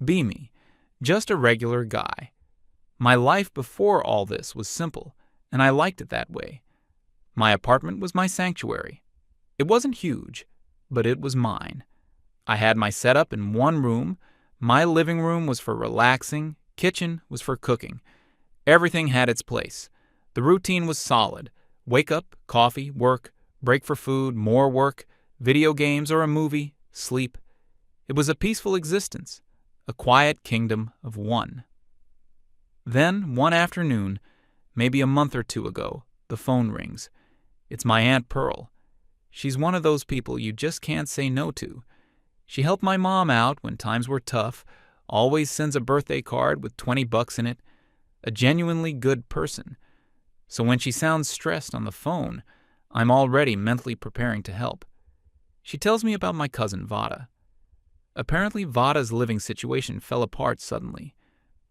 Be me, just a regular guy. My life before all this was simple, and I liked it that way. My apartment was my sanctuary. It wasn't huge, but it was mine. I had my setup in one room. My living room was for relaxing, kitchen was for cooking. Everything had its place. The routine was solid. Wake up, coffee, work, break for food, more work, video games or a movie, sleep. It was a peaceful existence, a quiet kingdom of one. Then, one afternoon, maybe a month or two ago, the phone rings. It's my Aunt Pearl. She's one of those people you just can't say no to. She helped my mom out when times were tough, always sends a birthday card with $20 in it, a genuinely good person. So when she sounds stressed on the phone, I'm already mentally preparing to help. She tells me about my cousin Vada. Apparently Vada's living situation fell apart suddenly.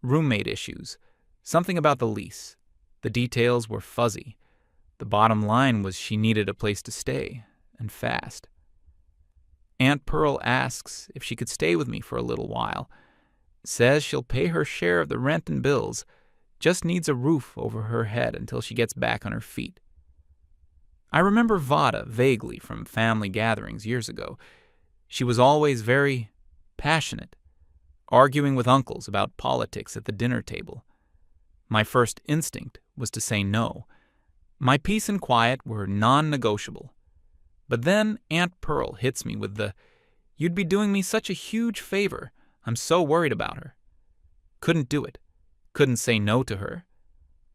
Roommate issues, something about the lease. The details were fuzzy. The bottom line was she needed a place to stay, and fast. Aunt Pearl asks if she could stay with me for a little while. Says she'll pay her share of the rent and bills, just needs a roof over her head until she gets back on her feet. I remember Vada vaguely from family gatherings years ago. She was always very passionate, arguing with uncles about politics at the dinner table. My first instinct was to say no. My peace and quiet were non-negotiable. But then Aunt Pearl hits me with the, "You'd be doing me such a huge favor. I'm so worried about her." Couldn't do it. Couldn't say no to her.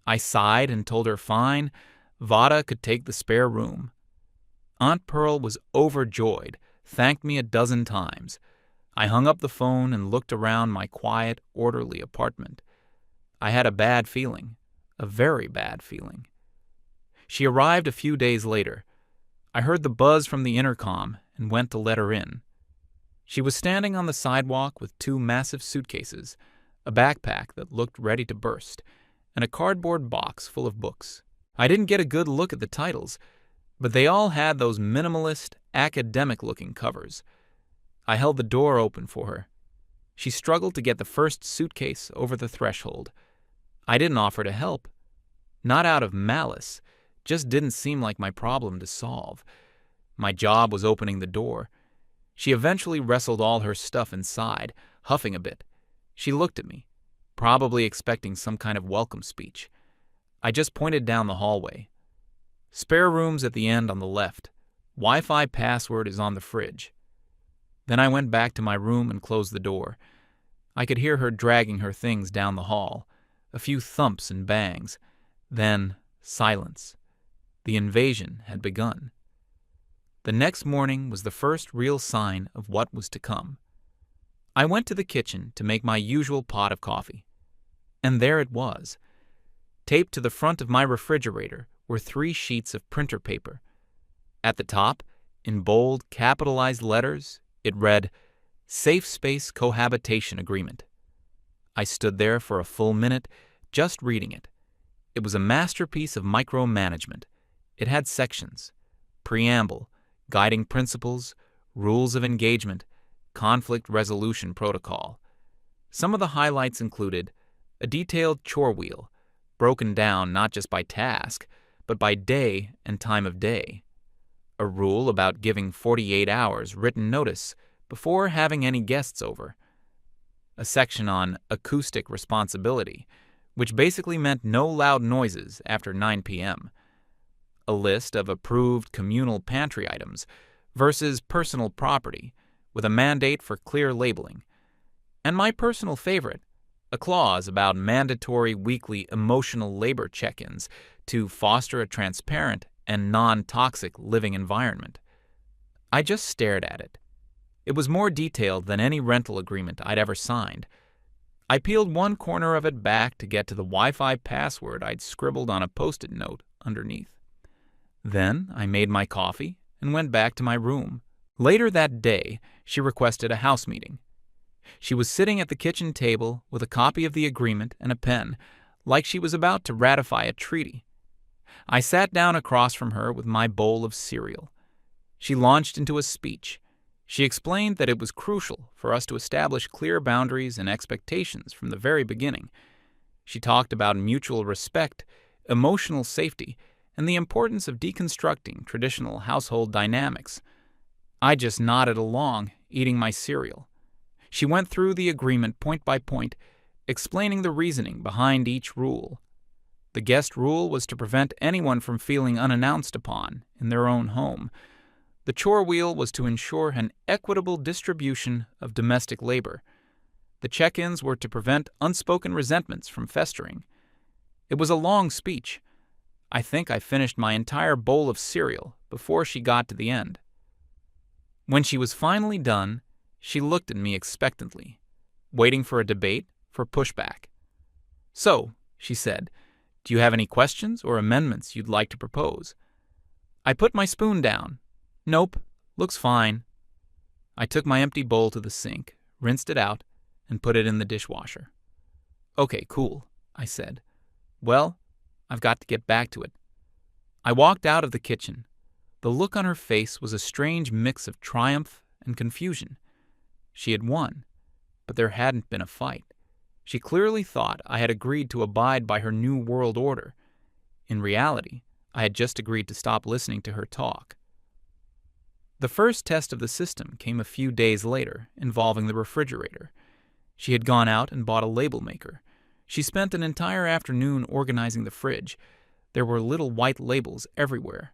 I sighed and told her fine, Vada could take the spare room. Aunt Pearl was overjoyed, thanked me a dozen times. I hung up the phone and looked around my quiet, orderly apartment. I had a bad feeling, a very bad feeling. She arrived a few days later. I heard the buzz from the intercom and went to let her in. She was standing on the sidewalk with two massive suitcases, a backpack that looked ready to burst, and a cardboard box full of books. I didn't get a good look at the titles, but they all had those minimalist, academic-looking covers. I held the door open for her. She struggled to get the first suitcase over the threshold. I didn't offer to help. Not out of malice, just didn't seem like my problem to solve. My job was opening the door. She eventually wrestled all her stuff inside, huffing a bit. She looked at me, probably expecting some kind of welcome speech. I just pointed down the hallway. "Spare rooms at the end on the left. Wi-Fi password is on the fridge." Then I went back to my room and closed the door. I could hear her dragging her things down the hall, a few thumps and bangs. Then silence. The invasion had begun. The next morning was the first real sign of what was to come. I went to the kitchen to make my usual pot of coffee. And there it was. Taped to the front of my refrigerator were 3 sheets of printer paper. At the top, in bold, capitalized letters, it read, "Safe Space Cohabitation Agreement." I stood there for a full minute, just reading it. It was a masterpiece of micromanagement. It had sections: preamble, guiding principles, rules of engagement, conflict resolution protocol. Some of the highlights included a detailed chore wheel, broken down not just by task, but by day and time of day. A rule about giving 48 hours written notice before having any guests over. A section on acoustic responsibility, which basically meant no loud noises after 9 p.m. A list of approved communal pantry items versus personal property, with a mandate for clear labeling. And my personal favorite, a clause about mandatory weekly emotional labor check-ins to foster a transparent and non-toxic living environment. I just stared at it. It was more detailed than any rental agreement I'd ever signed. I peeled one corner of it back to get to the Wi-Fi password I'd scribbled on a Post-it note underneath. Then I made my coffee and went back to my room. Later that day, she requested a house meeting. She was sitting at the kitchen table with a copy of the agreement and a pen, like she was about to ratify a treaty. I sat down across from her with my bowl of cereal. She launched into a speech. She explained that it was crucial for us to establish clear boundaries and expectations from the very beginning. She talked about mutual respect, emotional safety, and the importance of deconstructing traditional household dynamics. I just nodded along, eating my cereal. She went through the agreement point by point, explaining the reasoning behind each rule. The guest rule was to prevent anyone from feeling unannounced upon in their own home. The chore wheel was to ensure an equitable distribution of domestic labor. The check-ins were to prevent unspoken resentments from festering. It was a long speech. I think I finished my entire bowl of cereal before she got to the end. When she was finally done, she looked at me expectantly, waiting for a debate, for pushback. "So," she said, "do you have any questions or amendments you'd like to propose?" I put my spoon down. "Nope, looks fine." I took my empty bowl to the sink, rinsed it out, and put it in the dishwasher. "Okay, cool," I said. "Well, I've got to get back to it." I walked out of the kitchen. The look on her face was a strange mix of triumph and confusion. She had won, but there hadn't been a fight. She clearly thought I had agreed to abide by her new world order. In reality, I had just agreed to stop listening to her talk. The first test of the system came a few days later, involving the refrigerator. She had gone out and bought a label maker. She spent an entire afternoon organizing the fridge. There were little white labels everywhere.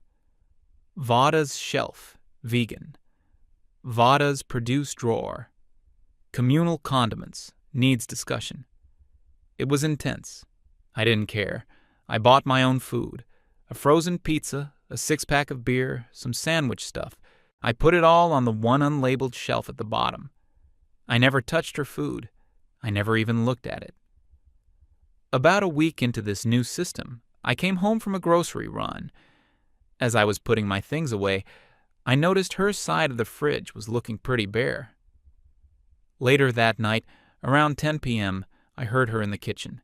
Vada's shelf, vegan. Vada's produce drawer. Communal condiments, needs discussion. It was intense. I didn't care. I bought my own food. A frozen pizza, a 6-pack of beer, some sandwich stuff. I put it all on the one unlabeled shelf at the bottom. I never touched her food. I never even looked at it. About a week into this new system, I came home from a grocery run. As I was putting my things away, I noticed her side of the fridge was looking pretty bare. Later that night, around 10 p.m., I heard her in the kitchen.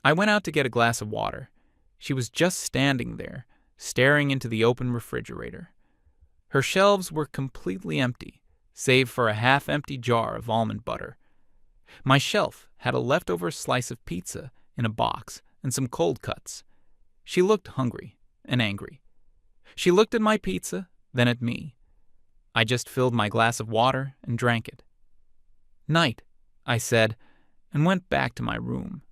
I went out to get a glass of water. She was just standing there, staring into the open refrigerator. Her shelves were completely empty, save for a half-empty jar of almond butter. My shelf had a leftover slice of pizza in a box and some cold cuts. She looked hungry and angry. She looked at my pizza, then at me. I just filled my glass of water and drank it. "Night," I said, and went back to my room.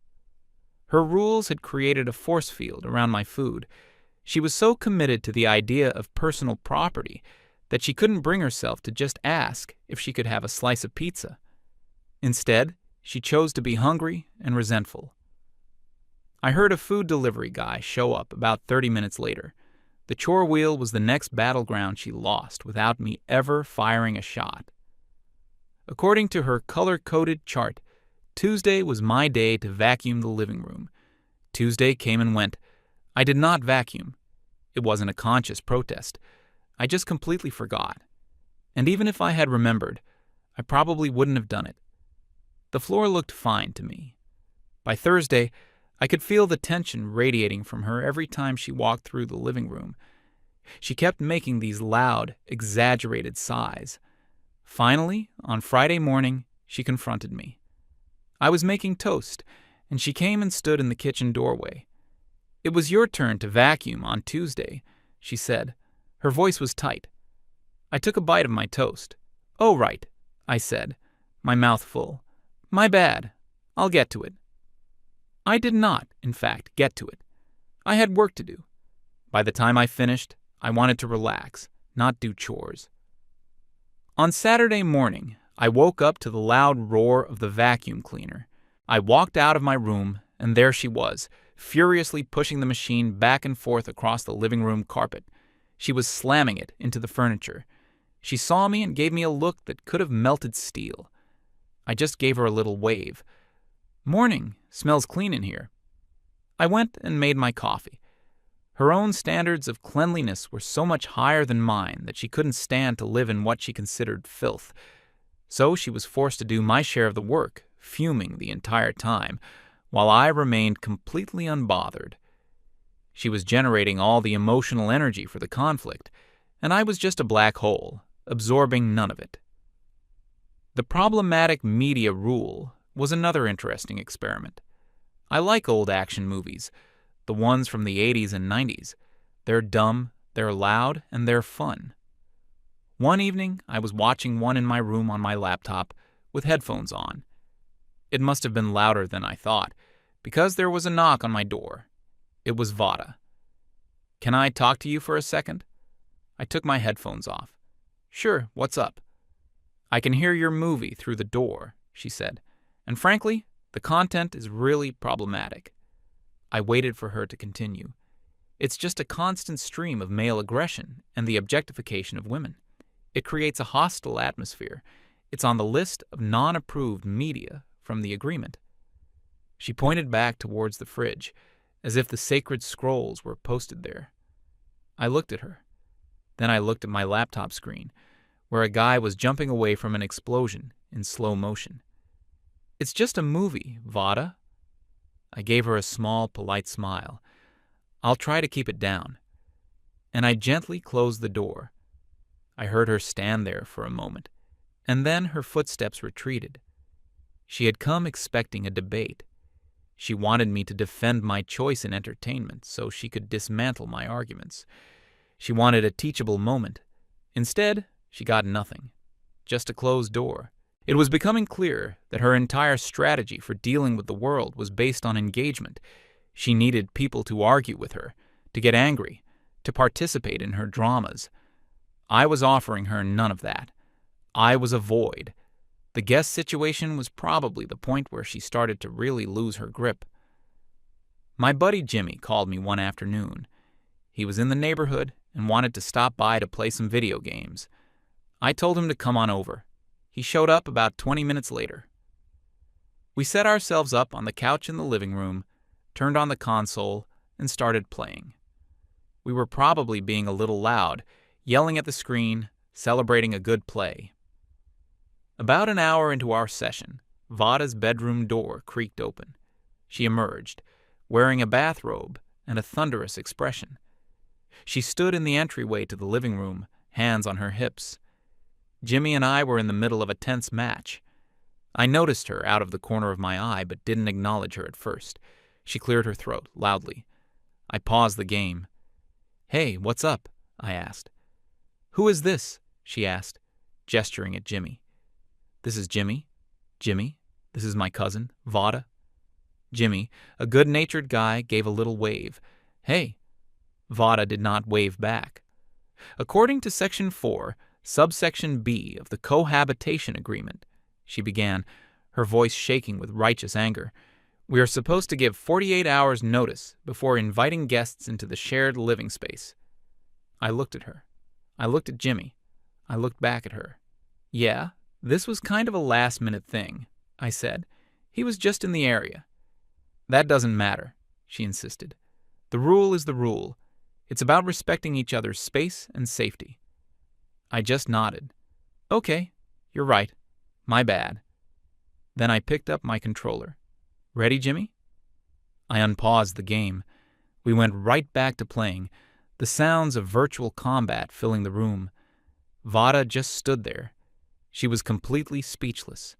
Her rules had created a force field around my food. She was so committed to the idea of personal property that she couldn't bring herself to just ask if she could have a slice of pizza. Instead, she chose to be hungry and resentful. I heard a food delivery guy show up about 30 minutes later. The chore wheel was the next battleground she lost without me ever firing a shot. According to her color-coded chart, Tuesday was my day to vacuum the living room. Tuesday came and went. I did not vacuum. It wasn't a conscious protest. I just completely forgot. And even if I had remembered, I probably wouldn't have done it. The floor looked fine to me. By Thursday, I could feel the tension radiating from her every time she walked through the living room. She kept making these loud, exaggerated sighs. Finally, on Friday morning, she confronted me. I was making toast, and she came and stood in the kitchen doorway. "It was your turn to vacuum on Tuesday," she said. Her voice was tight. I took a bite of my toast. "Oh, right," I said, my mouth full. "My bad. I'll get to it." I did not, in fact, get to it. I had work to do. By the time I finished, I wanted to relax, not do chores. On Saturday morning, I woke up to the loud roar of the vacuum cleaner. I walked out of my room, and there she was, furiously pushing the machine back and forth across the living room carpet. She was slamming it into the furniture. She saw me and gave me a look that could have melted steel. I just gave her a little wave. "Morning. Smells clean in here." I went and made my coffee. Her own standards of cleanliness were so much higher than mine that she couldn't stand to live in what she considered filth. So she was forced to do my share of the work, fuming the entire time, while I remained completely unbothered. She was generating all the emotional energy for the conflict, and I was just a black hole, absorbing none of it. The problematic media rule was another interesting experiment. I like old action movies, the ones from the 80s and 90s. They're dumb, they're loud, and they're fun. One evening, I was watching one in my room on my laptop with headphones on. It must have been louder than I thought, because there was a knock on my door. It was Vada. "Can I talk to you for a second?" I took my headphones off. "Sure, what's up?" "I can hear your movie through the door," she said, "and frankly, the content is really problematic." I waited for her to continue. "It's just a constant stream of male aggression and the objectification of women. It creates a hostile atmosphere. It's on the list of non-approved media from the agreement." She pointed back towards the fridge, as if the sacred scrolls were posted there. I looked at her. Then I looked at my laptop screen, where a guy was jumping away from an explosion in slow motion. "It's just a movie, Vada." I gave her a small, polite smile. "I'll try to keep it down." And I gently closed the door. I heard her stand there for a moment, and then her footsteps retreated. She had come expecting a debate. She wanted me to defend my choice in entertainment so she could dismantle my arguments. She wanted a teachable moment. Instead, she got nothing. Just a closed door. It was becoming clear that her entire strategy for dealing with the world was based on engagement. She needed people to argue with her, to get angry, to participate in her dramas. I was offering her none of that. I was a void. The guest situation was probably the point where she started to really lose her grip. My buddy Jimmy called me one afternoon. He was in the neighborhood and wanted to stop by to play some video games. I told him to come on over. He showed up about 20 minutes later. We set ourselves up on the couch in the living room, turned on the console, and started playing. We were probably being a little loud, yelling at the screen, celebrating a good play. About an hour into our session, Vada's bedroom door creaked open. She emerged, wearing a bathrobe and a thunderous expression. She stood in the entryway to the living room, hands on her hips. Jimmy and I were in the middle of a tense match. I noticed her out of the corner of my eye, but didn't acknowledge her at first. She cleared her throat loudly. I paused the game. "Hey, what's up?" I asked. "Who is this?" she asked, gesturing at Jimmy. "This is Jimmy. Jimmy, this is my cousin, Vada." Jimmy, a good-natured guy, gave a little wave. "Hey." Vada did not wave back. "According to Section 4, Subsection B of the Cohabitation Agreement," she began, her voice shaking with righteous anger, "we are supposed to give 48 hours' notice before inviting guests into the shared living space." I looked at her. I looked at Jimmy. I looked back at her. "Yeah, this was kind of a last-minute thing," I said. "He was just in the area." "That doesn't matter," she insisted. "The rule is the rule. It's about respecting each other's space and safety." I just nodded. "Okay, you're right. My bad." Then I picked up my controller. "Ready, Jimmy?" I unpaused the game. We went right back to playing, the sounds of virtual combat filling the room. Vada just stood there. She was completely speechless.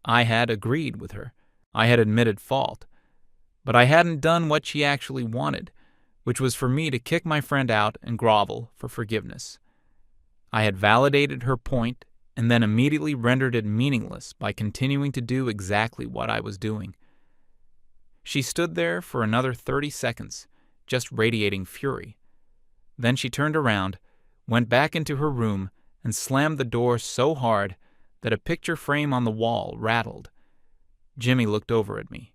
I had agreed with her. I had admitted fault. But I hadn't done what she actually wanted, which was for me to kick my friend out and grovel for forgiveness. I had validated her point and then immediately rendered it meaningless by continuing to do exactly what I was doing. She stood there for another 30 seconds, just radiating fury. Then she turned around, went back into her room, and slammed the door so hard that a picture frame on the wall rattled. Jimmy looked over at me.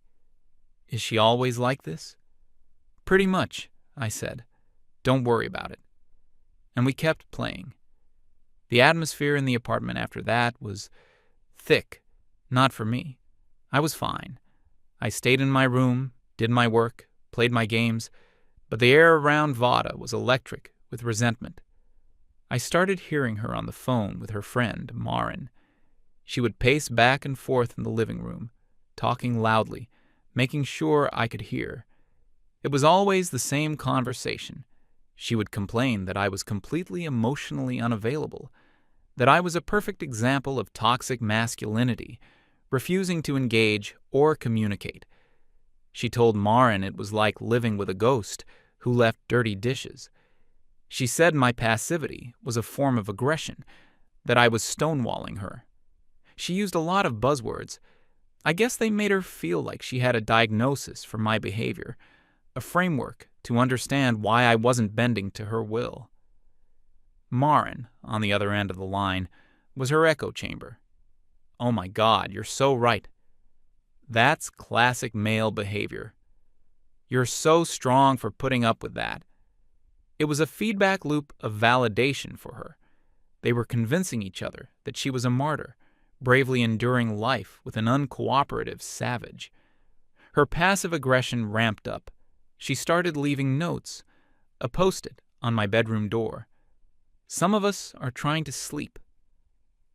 "Is she always like this?" "Pretty much," I said. "Don't worry about it." And we kept playing. The atmosphere in the apartment after that was thick. Not for me. I was fine. I stayed in my room, did my work, played my games, but the air around Vada was electric with resentment. I started hearing her on the phone with her friend, Marin. She would pace back and forth in the living room, talking loudly, making sure I could hear. It was always the same conversation. She would complain that I was completely emotionally unavailable, that I was a perfect example of toxic masculinity, refusing to engage or communicate. She told Marin it was like living with a ghost who left dirty dishes. She said my passivity was a form of aggression, that I was stonewalling her. She used a lot of buzzwords. I guess they made her feel like she had a diagnosis for my behavior, a framework to understand why I wasn't bending to her will. Marin, on the other end of the line, was her echo chamber. Oh my God, you're so right. That's classic male behavior. You're so strong for putting up with that. It was a feedback loop of validation for her. They were convincing each other that she was a martyr, bravely enduring life with an uncooperative savage. Her passive aggression ramped up. She started leaving notes, a post-it on my bedroom door. Some of us are trying to sleep.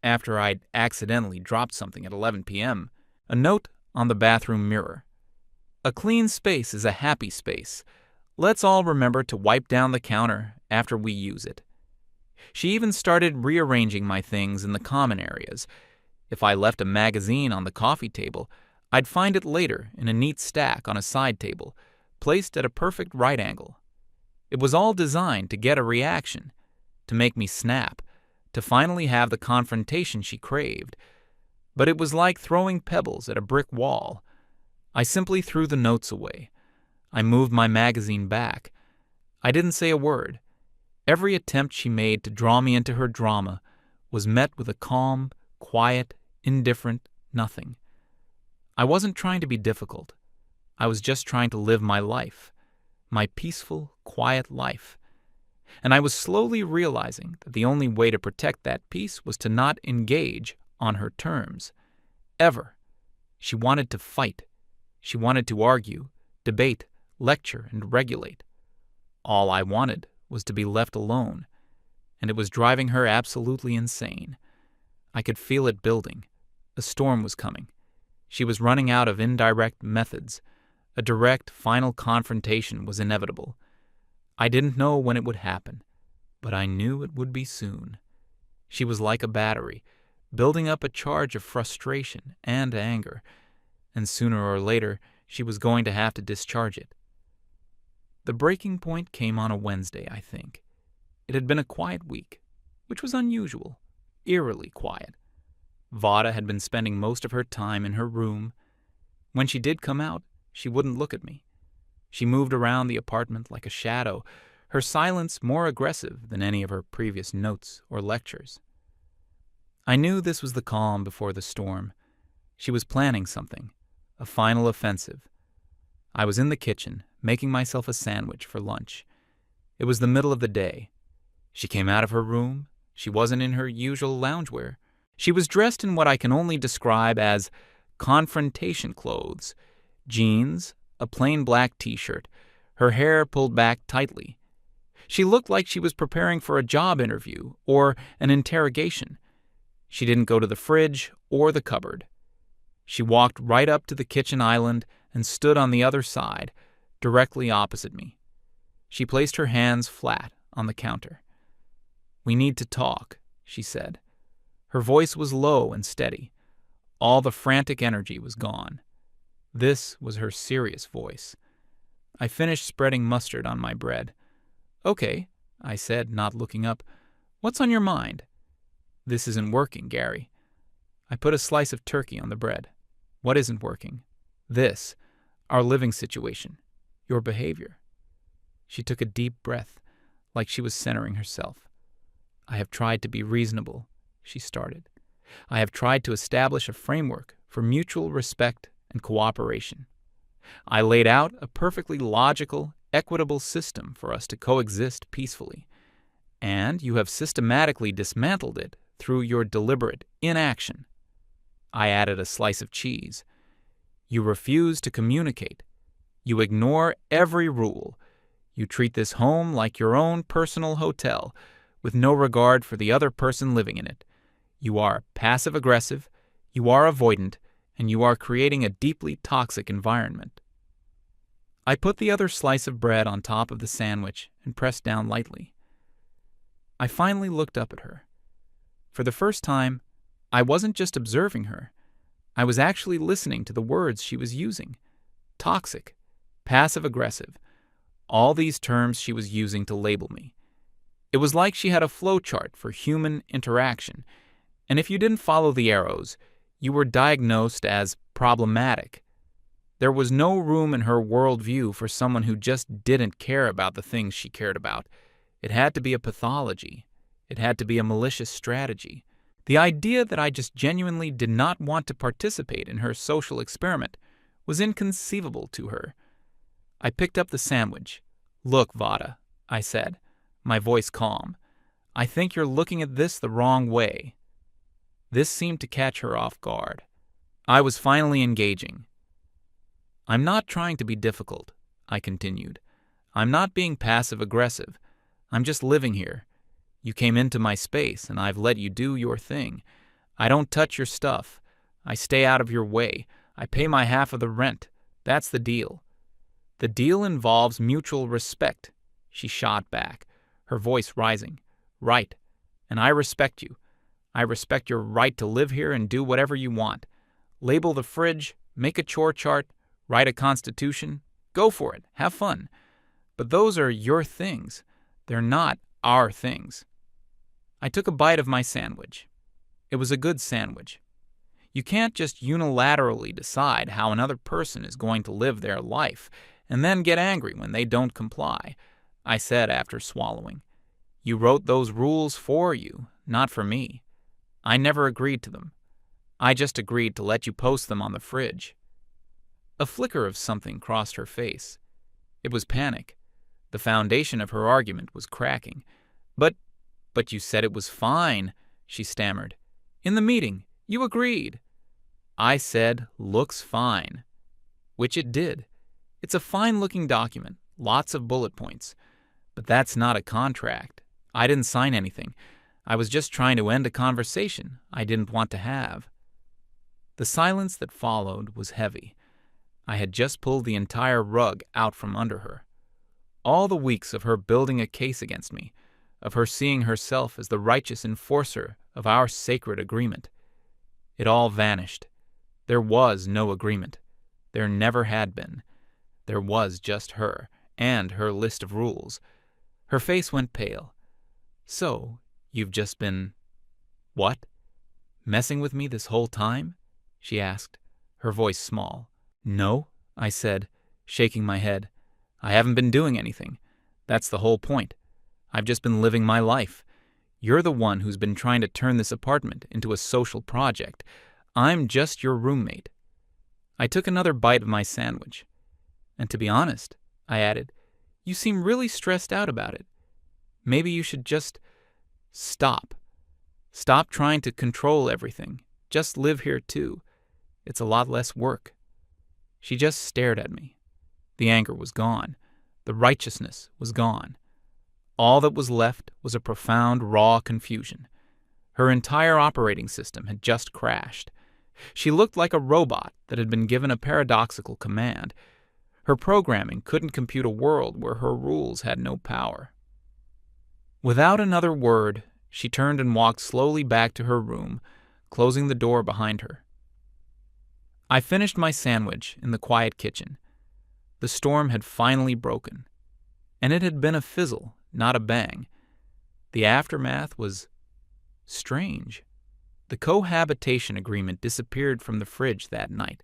After I'd accidentally dropped something at 11 p.m., a note on the bathroom mirror. A clean space is a happy space. Let's all remember to wipe down the counter after we use it. She even started rearranging my things in the common areas. If I left a magazine on the coffee table, I'd find it later in a neat stack on a side table, placed at a perfect right angle. It was all designed to get a reaction, to make me snap, to finally have the confrontation she craved. But it was like throwing pebbles at a brick wall. I simply threw the notes away. I moved my magazine back. I didn't say a word. Every attempt she made to draw me into her drama was met with a calm, quiet, indifferent nothing. I wasn't trying to be difficult. I was just trying to live my life, my peaceful, quiet life. And I was slowly realizing that the only way to protect that peace was to not engage on her terms. Ever. She wanted to fight. She wanted to argue, debate, lecture, and regulate. All I wanted was to be left alone, and it was driving her absolutely insane. I could feel it building. A storm was coming. She was running out of indirect methods. A direct, final confrontation was inevitable. I didn't know when it would happen, but I knew it would be soon. She was like a battery, building up a charge of frustration and anger, and sooner or later she was going to have to discharge it. The breaking point came on a Wednesday, I think. It had been a quiet week, which was unusual, eerily quiet. Vada had been spending most of her time in her room. When she did come out, she wouldn't look at me. She moved around the apartment like a shadow, her silence more aggressive than any of her previous notes or lectures. I knew this was the calm before the storm. She was planning something, a final offensive. I was in the kitchen, making myself a sandwich for lunch. It was the middle of the day. She came out of her room. She wasn't in her usual loungewear. She was dressed in what I can only describe as confrontation clothes, jeans, a plain black t-shirt, her hair pulled back tightly. She looked like she was preparing for a job interview or an interrogation. She didn't go to the fridge or the cupboard. She walked right up to the kitchen island and stood on the other side, directly opposite me. She placed her hands flat on the counter. "We need to talk," she said. Her voice was low and steady. All the frantic energy was gone. This was her serious voice. I finished spreading mustard on my bread. "Okay," I said, not looking up. "What's on your mind?" "This isn't working, Gary." I put a slice of turkey on the bread. "What isn't working?" "This. Our living situation. Your behavior." She took a deep breath, like she was centering herself. "I have tried to be reasonable," she started. "I have tried to establish a framework for mutual respect and cooperation. I laid out a perfectly logical, equitable system for us to coexist peacefully, and you have systematically dismantled it through your deliberate inaction." I added a slice of cheese. "You refuse to communicate. You ignore every rule. You treat this home like your own personal hotel, with no regard for the other person living in it. You are passive-aggressive, you are avoidant, and you are creating a deeply toxic environment." I put the other slice of bread on top of the sandwich and pressed down lightly. I finally looked up at her. For the first time, I wasn't just observing her. I was actually listening to the words she was using. Toxic, passive-aggressive, all these terms she was using to label me. It was like she had a flowchart for human interaction, and if you didn't follow the arrows, you were diagnosed as problematic. There was no room in her worldview for someone who just didn't care about the things she cared about. It had to be a pathology. It had to be a malicious strategy. The idea that I just genuinely did not want to participate in her social experiment was inconceivable to her. I picked up the sandwich. "Look, Vada," I said, my voice calm. "I think you're looking at this the wrong way." This seemed to catch her off guard. I was finally engaging. "I'm not trying to be difficult," I continued. "I'm not being passive-aggressive. I'm just living here. You came into my space, and I've let you do your thing. I don't touch your stuff. I stay out of your way. I pay my half of the rent. That's the deal." "The deal involves mutual respect," she shot back, her voice rising. "Right. And I respect you. I respect your right to live here and do whatever you want. Label the fridge, make a chore chart, write a constitution. Go for it. Have fun. But those are your things. They're not our things." I took a bite of my sandwich. It was a good sandwich. You can't just unilaterally decide how another person is going to live their life and then get angry when they don't comply, I said after swallowing. "You wrote those rules for you, not for me. I never agreed to them. I just agreed to let you post them on the fridge." A flicker of something crossed her face. It was panic. The foundation of her argument was cracking. But you said it was fine," she stammered. "In the meeting, you agreed." I said, "Looks fine." Which it did. It's a fine-looking document, lots of bullet points. But that's not a contract. I didn't sign anything. I was just trying to end a conversation I didn't want to have. The silence that followed was heavy. I had just pulled the entire rug out from under her. All the weeks of her building a case against me, of her seeing herself as the righteous enforcer of our sacred agreement. It all vanished. There was no agreement. There never had been. There was just her, and her list of rules. Her face went pale. "So, you've just been... what? Messing with me this whole time?" she asked, her voice small. "No," I said, shaking my head. "I haven't been doing anything. That's the whole point. I've just been living my life. You're the one who's been trying to turn this apartment into a social project. I'm just your roommate." I took another bite of my sandwich. "And to be honest," I added, "you seem really stressed out about it. Maybe you should just stop. Stop trying to control everything. Just live here too. It's a lot less work." She just stared at me. The anger was gone. The righteousness was gone. All that was left was a profound, raw confusion. Her entire operating system had just crashed. She looked like a robot that had been given a paradoxical command. Her programming couldn't compute a world where her rules had no power. Without another word, she turned and walked slowly back to her room, closing the door behind her. I finished my sandwich in the quiet kitchen. The storm had finally broken. And it had been a fizzle, not a bang. The aftermath was strange. The cohabitation agreement disappeared from the fridge that night.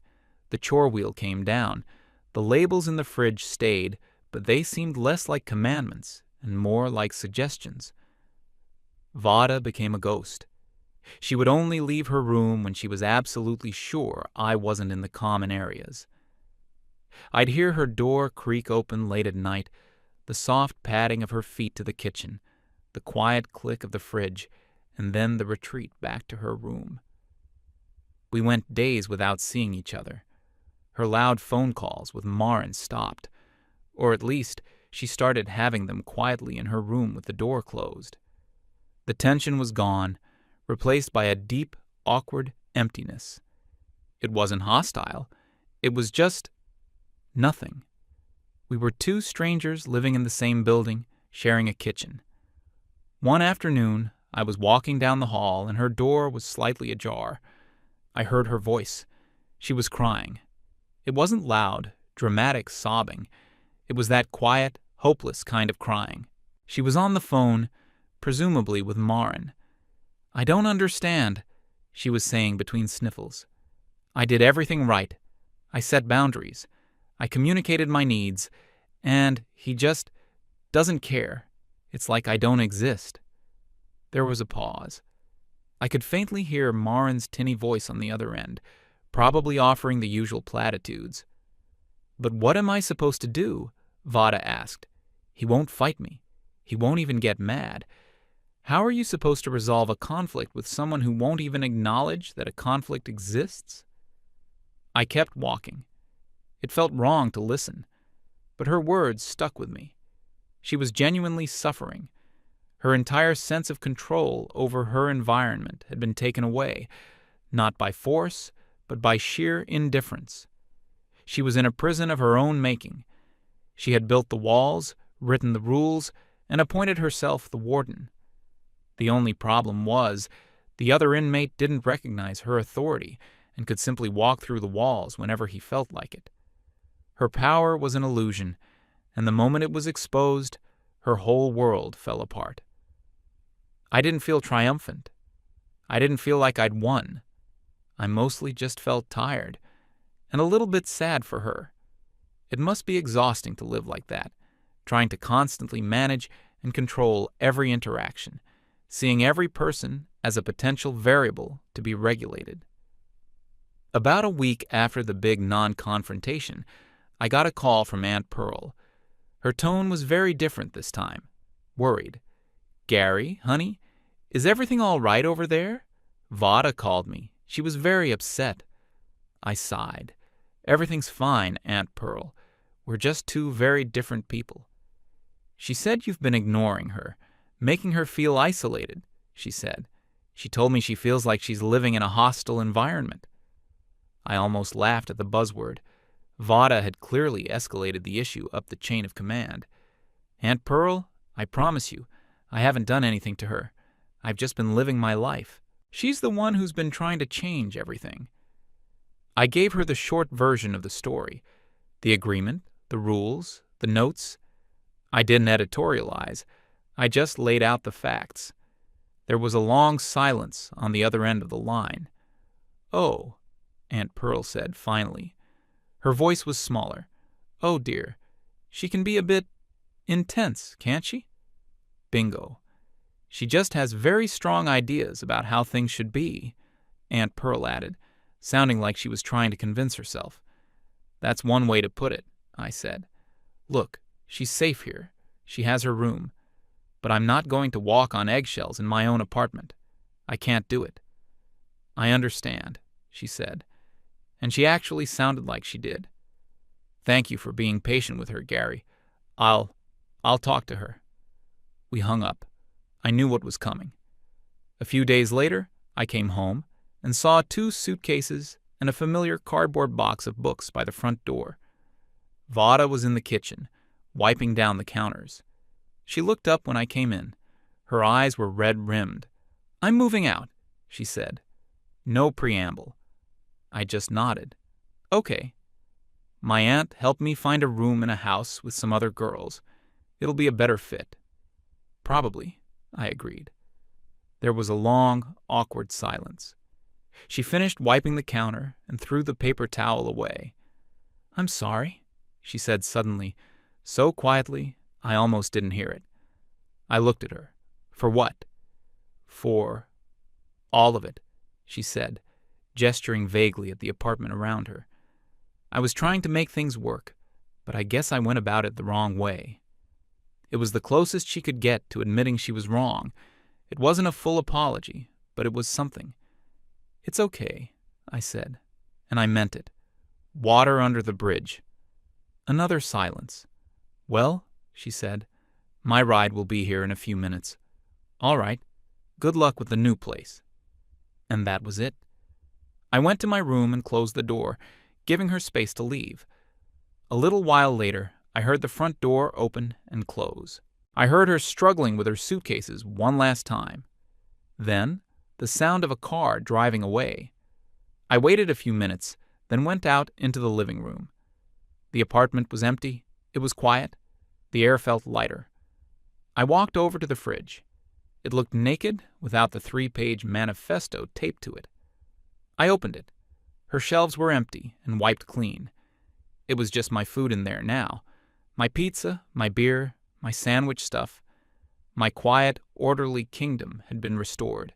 The chore wheel came down. The labels in the fridge stayed, but they seemed less like commandments and more like suggestions. Vada became a ghost. She would only leave her room when she was absolutely sure I wasn't in the common areas. I'd hear her door creak open late at night, the soft padding of her feet to the kitchen, the quiet click of the fridge, and then the retreat back to her room. We went days without seeing each other. Her loud phone calls with Marin stopped, or at least she started having them quietly in her room with the door closed. The tension was gone, replaced by a deep, awkward emptiness. It wasn't hostile. It was just nothing. We were two strangers living in the same building, sharing a kitchen. One afternoon, I was walking down the hall, and her door was slightly ajar. I heard her voice. She was crying. It wasn't loud, dramatic sobbing. It was that quiet, hopeless kind of crying. She was on the phone, presumably with Marin. "I don't understand," she was saying between sniffles. "I did everything right. I set boundaries. I communicated my needs. And he just doesn't care. It's like I don't exist." There was a pause. I could faintly hear Marin's tinny voice on the other end, probably offering the usual platitudes. "But what am I supposed to do?" Vada asked. "He won't fight me. He won't even get mad. How are you supposed to resolve a conflict with someone who won't even acknowledge that a conflict exists?" I kept walking. It felt wrong to listen, but her words stuck with me. She was genuinely suffering. Her entire sense of control over her environment had been taken away, not by force, but by sheer indifference. She was in a prison of her own making. She had built the walls, written the rules, and appointed herself the warden. The only problem was, the other inmate didn't recognize her authority and could simply walk through the walls whenever he felt like it. Her power was an illusion, and the moment it was exposed, her whole world fell apart. I didn't feel triumphant. I didn't feel like I'd won. I mostly just felt tired, and a little bit sad for her. It must be exhausting to live like that, trying to constantly manage and control every interaction, seeing every person as a potential variable to be regulated. About a week after the big non-confrontation, I got a call from Aunt Pearl. Her tone was very different this time, worried. "Gary, honey, is everything all right over there? Vada called me. She was very upset." I sighed. "Everything's fine, Aunt Pearl. We're just two very different people." "She said you've been ignoring her, making her feel isolated," she said. "She told me she feels like she's living in a hostile environment." I almost laughed at the buzzword. Vada had clearly escalated the issue up the chain of command. "Aunt Pearl, I promise you, I haven't done anything to her. I've just been living my life. She's the one who's been trying to change everything." I gave her the short version of the story, the agreement, the rules, the notes. I didn't editorialize. I just laid out the facts. There was a long silence on the other end of the line. "Oh," Aunt Pearl said finally. Her voice was smaller. "Oh dear, she can be a bit intense, can't she?" Bingo. "She just has very strong ideas about how things should be," Aunt Pearl added, sounding like she was trying to convince herself. "That's one way to put it," I said. "Look, she's safe here. She has her room. But I'm not going to walk on eggshells in my own apartment. I can't do it." "I understand," she said. And she actually sounded like she did. "Thank you for being patient with her, Gary. I'll talk to her." We hung up. I knew what was coming. A few days later, I came home and saw 2 suitcases and a familiar cardboard box of books by the front door. Vada was in the kitchen, wiping down the counters. She looked up when I came in. Her eyes were red-rimmed. "I'm moving out," she said. No preamble. I just nodded. "Okay." My aunt helped me find a room in a house with some other girls. It'll be a better fit. "Probably," I agreed. There was a long, awkward silence. She finished wiping the counter and threw the paper towel away. "I'm sorry," she said suddenly, so quietly I almost didn't hear it. I looked at her. "For what?" "For all of it," she said, gesturing vaguely at the apartment around her. I was trying to make things work, but I guess I went about it the wrong way. It was the closest she could get to admitting she was wrong. It wasn't a full apology, but it was something. "It's okay," I said, and I meant it. Water under the bridge. Another silence. "Well," she said, "my ride will be here in a few minutes." "All right. Good luck with the new place." And that was it. I went to my room and closed the door, giving her space to leave. A little while later, I heard the front door open and close. I heard her struggling with her suitcases one last time. Then, the sound of a car driving away. I waited a few minutes, then went out into the living room. The apartment was empty. It was quiet. The air felt lighter. I walked over to the fridge. It looked naked without the 3-page manifesto taped to it. I opened it. Her shelves were empty and wiped clean. It was just my food in there now. My pizza, my beer, my sandwich stuff. My quiet, orderly kingdom had been restored.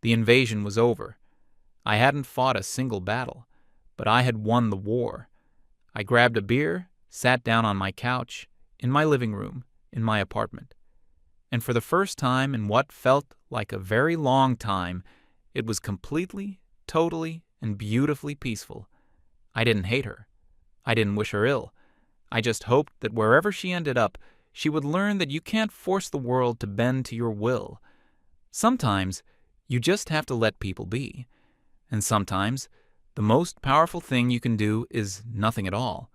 The invasion was over. I hadn't fought a single battle, but I had won the war. I grabbed a beer, sat down on my couch, in my living room, in my apartment. And for the first time in what felt like a very long time, it was completely, totally, and beautifully peaceful. I didn't hate her. I didn't wish her ill. I just hoped that wherever she ended up, she would learn that you can't force the world to bend to your will. Sometimes, you just have to let people be. And sometimes, the most powerful thing you can do is nothing at all.